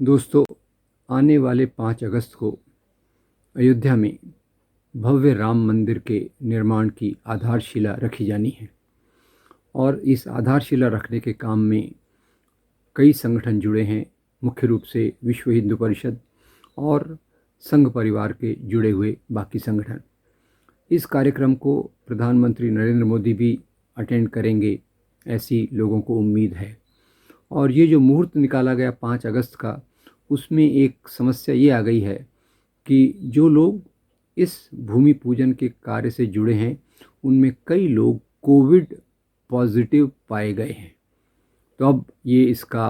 दोस्तों, आने वाले 5 अगस्त को अयोध्या में भव्य राम मंदिर के निर्माण की आधारशिला रखी जानी है। और इस आधारशिला रखने के काम में कई संगठन जुड़े हैं, मुख्य रूप से विश्व हिंदू परिषद और संघ परिवार के जुड़े हुए बाकी संगठन। इस कार्यक्रम को प्रधानमंत्री नरेंद्र मोदी भी अटेंड करेंगे, ऐसी लोगों को उम्मीद है। और ये जो मुहूर्त निकाला गया 5 अगस्त का, उसमें एक समस्या ये आ गई है कि जो लोग इस भूमि पूजन के कार्य से जुड़े हैं, उनमें कई लोग कोविड पॉजिटिव पाए गए हैं। तो अब ये इसका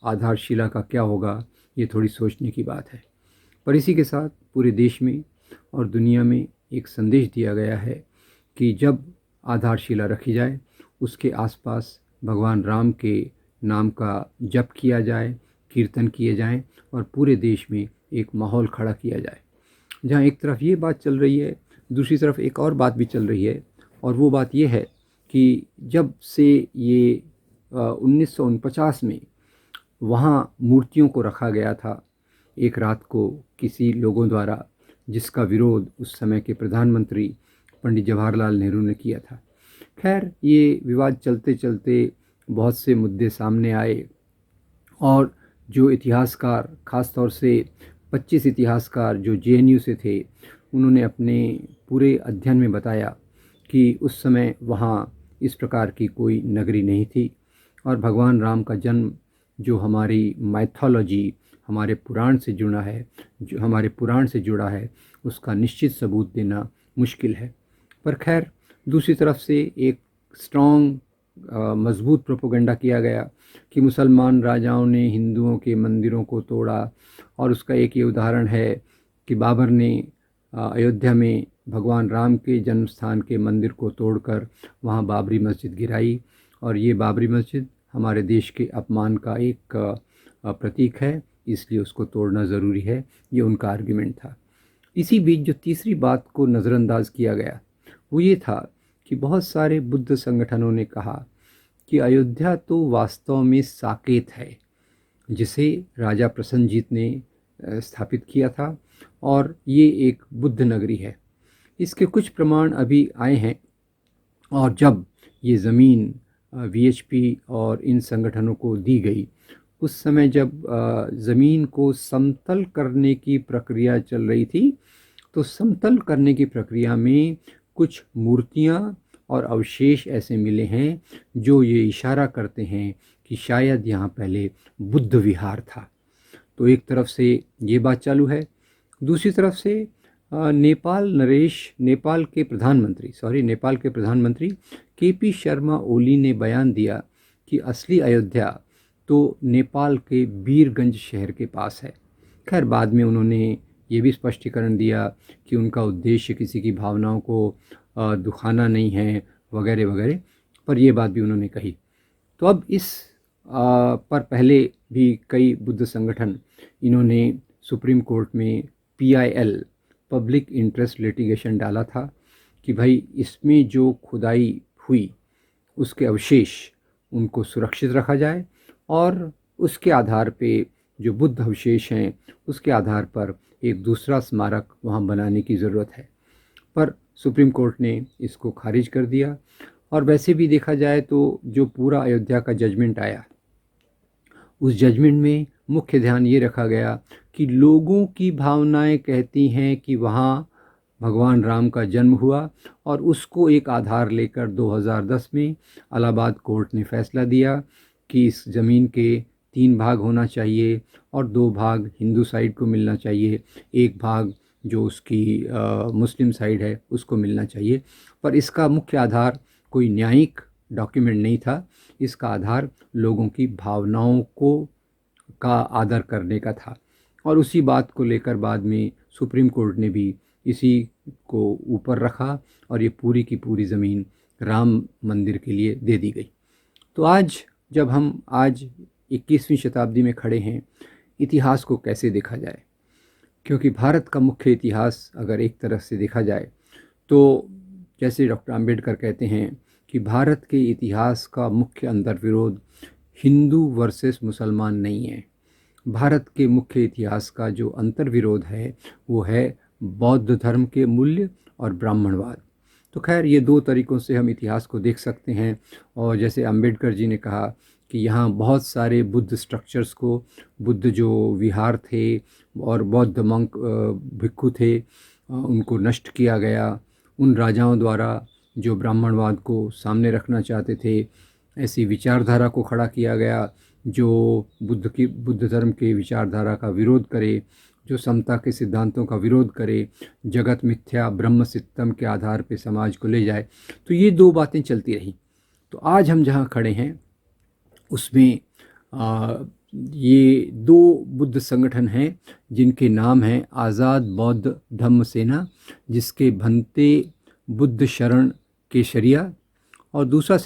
आधारशिला का क्या होगा, ये थोड़ी सोचने की बात है। पर इसी के साथ पूरे देश में और दुनिया में एक संदेश दिया गया है कि जब आधारशिला रखी जाए, उसके आसपास भगवान राम के नाम का जप किया जाए, कीर्तन किए जाएं और पूरे देश में एक माहौल खड़ा किया जाए। जहाँ एक तरफ ये बात चल रही है, दूसरी तरफ एक और बात भी चल रही है। और वो बात ये है कि जब से ये 1949 में वहाँ मूर्तियों को रखा गया था एक रात को किसी लोगों द्वारा, जिसका विरोध उस समय के प्रधानमंत्री पंडित जवाहरलाल नेहरू ने किया था। खैर, ये विवाद चलते चलते बहुत से मुद्दे सामने आए और जो इतिहासकार, ख़ास तौर से 25 इतिहासकार जो जेएनयू से थे, उन्होंने अपने पूरे अध्ययन में बताया कि उस समय वहाँ इस प्रकार की कोई नगरी नहीं थी और भगवान राम का जन्म जो हमारी माइथोलॉजी, हमारे पुराण से जुड़ा है, जो हमारे पुराण से जुड़ा है, उसका निश्चित सबूत देना मुश्किल है। पर खैर, दूसरी तरफ से एक स्ट्रॉन्ग मजबूत प्रोपोगंडा किया गया कि मुसलमान राजाओं ने हिंदुओं के मंदिरों को तोड़ा। और उसका एक ये उदाहरण है कि बाबर ने अयोध्या में भगवान राम के जन्म स्थान के मंदिर को तोड़कर वहाँ बाबरी मस्जिद गिराई और ये बाबरी मस्जिद हमारे देश के अपमान का एक प्रतीक है, इसलिए उसको तोड़ना ज़रूरी है। ये उनका आर्ग्यूमेंट था। इसी बीच जो तीसरी बात को नज़रअंदाज किया गया वो ये था कि बहुत सारे बुद्ध संगठनों ने कहा कि अयोध्या तो वास्तव में साकेत है, जिसे राजा प्रसन्नजीत ने स्थापित किया था और ये एक बुद्ध नगरी है। इसके कुछ प्रमाण अभी आए हैं और जब ये ज़मीन वीएचपी और इन संगठनों को दी गई, उस समय जब ज़मीन को समतल करने की प्रक्रिया चल रही थी, तो समतल करने की प्रक्रिया में कुछ मूर्तियाँ और अवशेष ऐसे मिले हैं जो ये इशारा करते हैं कि शायद यहाँ पहले बुद्ध विहार था। तो एक तरफ से ये बात चालू है, दूसरी तरफ से नेपाल के प्रधानमंत्री केपी शर्मा ओली ने बयान दिया कि असली अयोध्या तो नेपाल के बीरगंज शहर के पास है। खैर, बाद में उन्होंने ये भी स्पष्टीकरण दिया कि उनका उद्देश्य किसी की भावनाओं को दुखाना नहीं है, वगैरह वगैरह, पर यह बात भी उन्होंने कही। तो अब इस पर पहले भी कई बुद्ध संगठन, इन्होंने सुप्रीम कोर्ट में पीआईएल, पब्लिक इंटरेस्ट लिटिगेशन, डाला था कि भाई इसमें जो खुदाई हुई उसके अवशेष, उनको सुरक्षित रखा जाए और उसके आधार पे जो बुद्ध अवशेष हैं उसके आधार पर एक दूसरा स्मारक वहाँ बनाने की ज़रूरत है। पर सुप्रीम कोर्ट ने इसको खारिज कर दिया। और वैसे भी देखा जाए तो जो पूरा अयोध्या का जजमेंट आया, उस जजमेंट में मुख्य ध्यान ये रखा गया कि लोगों की भावनाएं कहती हैं कि वहाँ भगवान राम का जन्म हुआ और उसको एक आधार लेकर 2010 में इलाहाबाद कोर्ट ने फैसला दिया कि इस ज़मीन के 3 भाग होना चाहिए और 2 भाग हिंदू साइड को मिलना चाहिए, एक भाग जो उसकी मुस्लिम साइड है उसको मिलना चाहिए। पर इसका मुख्य आधार कोई न्यायिक डॉक्यूमेंट नहीं था, इसका आधार लोगों की भावनाओं को का आदर करने का था। और उसी बात को लेकर बाद में सुप्रीम कोर्ट ने भी इसी को ऊपर रखा और ये पूरी की पूरी ज़मीन राम मंदिर के लिए दे दी गई। तो जब हम आज 21वीं शताब्दी में खड़े हैं, इतिहास को कैसे देखा जाए? क्योंकि भारत का मुख्य इतिहास अगर एक तरह से देखा जाए तो जैसे डॉक्टर अंबेडकर कहते हैं कि भारत के इतिहास का मुख्य अंतर्विरोध हिंदू वर्सेस मुसलमान नहीं है, भारत के मुख्य इतिहास का जो अंतर्विरोध है वो है बौद्ध धर्म के मूल्य और ब्राह्मणवाद। तो खैर ये दो तरीक़ों से हम इतिहास को देख सकते हैं। और जैसे अंबेडकर जी ने कहा कि यहाँ बहुत सारे बुद्ध स्ट्रक्चर्स को, बुद्ध जो विहार थे और बौद्ध मंक भिक्खु थे, उनको नष्ट किया गया उन राजाओं द्वारा जो ब्राह्मणवाद को सामने रखना चाहते थे। ऐसी विचारधारा को खड़ा किया गया जो बुद्ध धर्म के विचारधारा का विरोध करे, जो समता के सिद्धांतों का विरोध करे, जगत मिथ्या ब्रह्म सिद्धम के आधार पे समाज को ले जाए। तो ये दो बातें चलती रहीं। तो आज हम जहाँ खड़े हैं उसमें ये दो बुद्ध संगठन हैं जिनके नाम हैं आज़ाद बौद्ध धम्म सेना, जिसके भंते बुद्ध शरण केशरिया, और दूसरा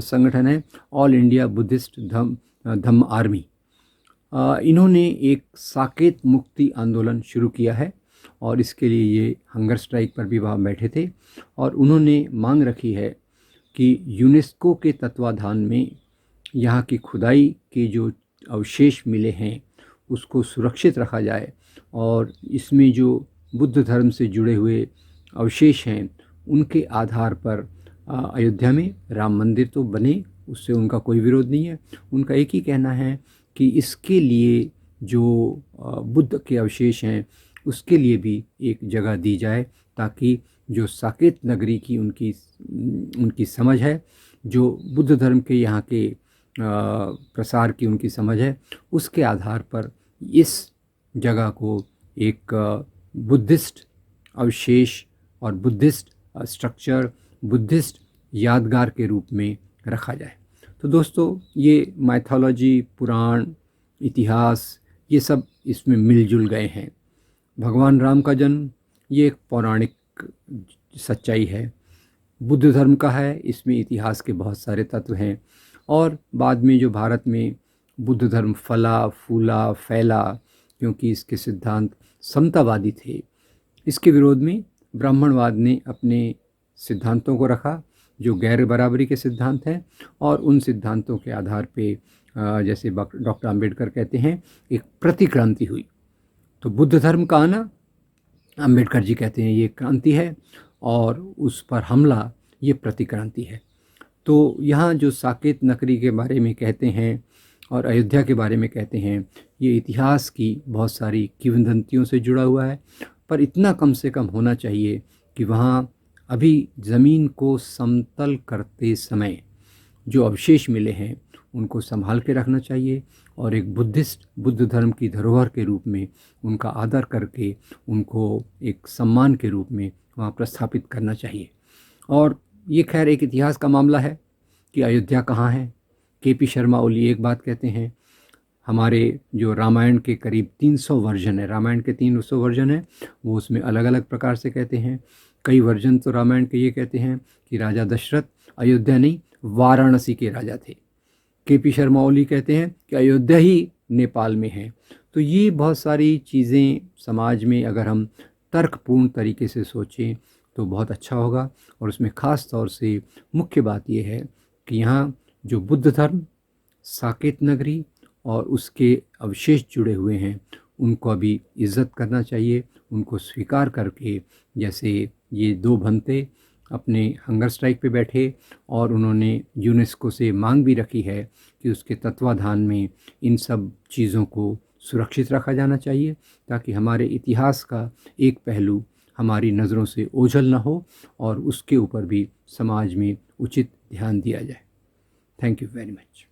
संगठन है ऑल इंडिया बुद्धिस्ट धम्म आर्मी। इन्होंने एक साकेत मुक्ति आंदोलन शुरू किया है और इसके लिए ये हंगर स्ट्राइक पर भी वहाँ बैठे थे। और उन्होंने मांग रखी है कि यूनेस्को के तत्वाधान में यहाँ की खुदाई के जो अवशेष मिले हैं उसको सुरक्षित रखा जाए, और इसमें जो बुद्ध धर्म से जुड़े हुए अवशेष हैं उनके आधार पर अयोध्या में राम मंदिर तो बने, उससे उनका कोई विरोध नहीं है। उनका एक ही कहना है कि इसके लिए जो बुद्ध के अवशेष हैं उसके लिए भी एक जगह दी जाए, ताकि जो साकेत नगरी की उनकी समझ है, जो बुद्ध धर्म के यहाँ के प्रसार की उनकी समझ है, उसके आधार पर इस जगह को एक बुद्धिस्ट अवशेष और बुद्धिस्ट स्ट्रक्चर, बुद्धिस्ट यादगार के रूप में रखा जाए। तो दोस्तों ये माइथोलॉजी, पुराण, इतिहास, ये सब इसमें मिलजुल गए हैं। भगवान राम का जन्म ये एक पौराणिक सच्चाई है, बुद्ध धर्म का है, इसमें इतिहास के बहुत सारे तत्व हैं। और बाद में जो भारत में बुद्ध धर्म फला फूला फैला, क्योंकि इसके सिद्धांत समतावादी थे, इसके विरोध में ब्राह्मणवाद ने अपने सिद्धांतों को रखा जो गैर बराबरी के सिद्धांत हैं, और उन सिद्धांतों के आधार पे जैसे डॉक्टर अंबेडकर कहते हैं एक प्रतिक्रांति हुई। तो बुद्ध धर्म का आना, अंबेडकर जी कहते हैं ये क्रांति है, और उस पर हमला ये प्रतिक्रांति है। तो यहाँ जो साकेत नगरी के बारे में कहते हैं और अयोध्या के बारे में कहते हैं, ये इतिहास की बहुत सारी किंवदंतियों से जुड़ा हुआ है। पर इतना कम से कम होना चाहिए कि वहाँ अभी ज़मीन को समतल करते समय जो अवशेष मिले हैं उनको संभाल के रखना चाहिए, और एक बुद्ध धर्म की धरोहर के रूप में उनका आदर करके उनको एक सम्मान के रूप में वहाँ प्रस्थापित करना चाहिए। और ये खैर एक इतिहास का मामला है कि अयोध्या कहाँ है। के.पी. शर्मा ओली एक बात कहते हैं, हमारे जो रामायण के करीब 300 वर्जन है, रामायण के 300 वर्जन है, वो उसमें अलग अलग प्रकार से कहते हैं। कई वर्जन तो रामायण के ये कहते हैं कि राजा दशरथ अयोध्या नहीं वाराणसी के राजा थे। के.पी. शर्मा ओली कहते हैं कि अयोध्या ही नेपाल में है। तो ये बहुत सारी चीज़ें समाज में अगर हम तर्कपूर्ण तरीके से सोचें तो बहुत अच्छा होगा। और उसमें ख़ास तौर से मुख्य बात यह है कि यहाँ जो बुद्ध धर्म, साकेत नगरी और उसके अवशेष जुड़े हुए हैं उनको अभी इज़्ज़त करना चाहिए, उनको स्वीकार करके, जैसे ये दो भंते अपने हंगर स्ट्राइक पे बैठे और उन्होंने यूनेस्को से मांग भी रखी है कि उसके तत्वाधान में इन सब चीज़ों को सुरक्षित रखा जाना चाहिए, ताकि हमारे इतिहास का एक पहलू हमारी नज़रों से ओझल ना हो और उसके ऊपर भी समाज में उचित ध्यान दिया जाए। Thank you very much.